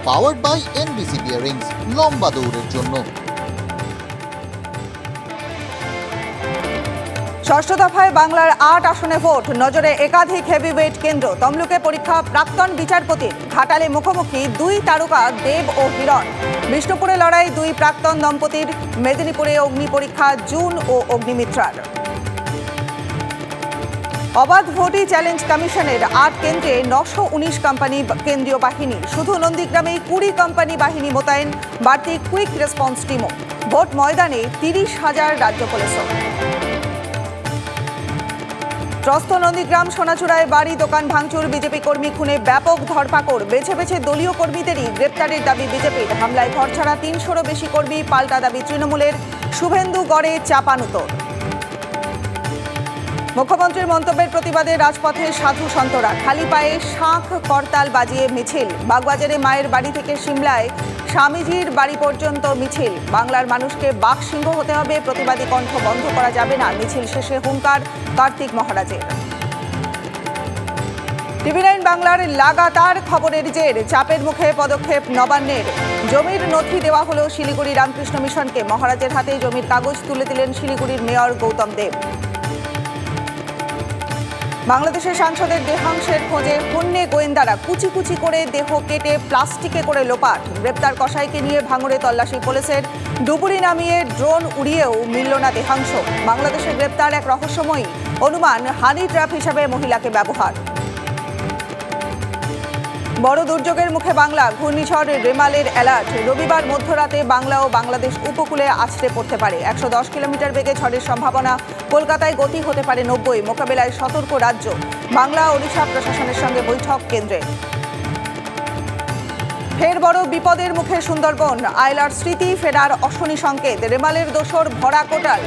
Powered by NBC bearings, লম্বা দৌড়ের জন্য। ষষ্ঠ দফায় বাংলার ৮ আসনে ভোট, নজরে একাধিক হেভিওয়েট কেন্দ্র। তমলুকে পরীক্ষা প্রাক্তন বিচারপতির, ঘাটালে মুখোমুখি দুই তারকা দেব ও হিরণ। বিষ্ণুপুরে লড়াই দুই প্রাক্তন দম্পতির, মেদিনীপুরে অগ্নি পরীক্ষা জুন ও অগ্নিমিত্রার। অবাধ ভোটই চ্যালেঞ্জ কমিশনের ৮ কেন্দ্রে ৯১৯ কোম্পানি কেন্দ্রীয় বাহিনী, শুধু নন্দীগ্রামেই ২০ কোম্পানি বাহিনী মোতায়েন, বাড়তি কুইক রেসপন্স টিমও। ভোট ময়দানে ৩০,০০০ রাজ্য পুলিশও। ত্রস্ত নন্দীগ্রাম সোনাচূড়ায় বাড়ি দোকান ভাঙচুর, বিজেপি কর্মী খুনে ব্যাপক ধরপাকড়। বেছে বেছে দলীয় কর্মীদেরই গ্রেপ্তারের দাবি বিজেপির। হামলায় ঘরছাড়া ৩০০রও বেশি কর্মী, পাল্টা দাবি তৃণমূলের। শুভেন্দুগড়ে চাপানুতোর। মুখ্যমন্ত্রীর মন্তব্যের প্রতিবাদে রাজপথে সাধু সন্তরা, খালি পায়ে শাঁখ করতাল বাজিয়ে মিছিল। বাগবাজারে মায়ের বাড়ি থেকে সিমলায় স্বামীজির বাড়ি পর্যন্ত মিছিল। বাংলার মানুষকে বাকসিংহ হতে হবে, প্রতিবাদী কণ্ঠ বন্ধ করা যাবে না। মিছিল শেষে হুঙ্কার কার্তিক মহারাজের। টিভি9 বাংলার লাগাতার খবরের জের, চাপের মুখে পদক্ষেপ নবান্নের। জমির নথি দেওয়া হলো শিলিগুড়ি রামকৃষ্ণ মিশনকে। মহারাজের হাতে জমির কাগজ তুলে দিলেন শিলিগুড়ির মেয়র গৌতম দেব। বাংলাদেশের সাংসদের দেহাংশের খোঁজে হন্যে গোয়েন্দারা, কুচি কুচি করে দেহ কেটে প্লাস্টিকে করে লোপাট। গ্রেপ্তার কসাইকে নিয়ে ভাঙড়ে তল্লাশি পুলিশের। ডুবুরি নামিয়ে ড্রোন উড়িয়েও মিলল না দেহাংশ। বাংলাদেশের গ্রেপ্তার এক রহস্যময়ী, অনুমান হানি ট্র্যাপ হিসাবে মহিলাকে ব্যবহার। বড় দুর্যোগের মুখে বাংলা, ঘূর্ণিঝড় রেমালের অ্যালার্ট। রবিবার মধ্যরাতে বাংলা ও বাংলাদেশ উপকূলে আছড়ে পড়তে পারে। ১১০ কিলোমিটার বেগে ঝড়ের সম্ভাবনা। কলকাতায় গতি হতে পারে ৯০। মোকাবেলায় সতর্ক রাজ্য। বাংলা ওড়িশা প্রশাসনের সঙ্গে বৈঠক কেন্দ্রে। ফের বড় বিপদের মুখে সুন্দরবন, আয়লার স্মৃতি ফেরার অশনি সংকেত। রেমালের দোসর ভরা কোটাল,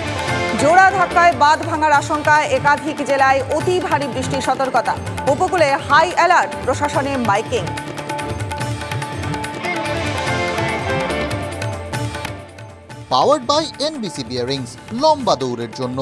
জোড়া ধাক্কায় বাঁধ ভাঙার আশঙ্কা। একাধিক জেলায় অতি ভারী বৃষ্টির সতর্কতা। উপকূলে হাই অ্যালার্ট, প্রশাসনে মাইকিং। পাওয়ার্ড বাই এনবিসি বিয়ারিংস, লম্বা দৌড়ের জন্য।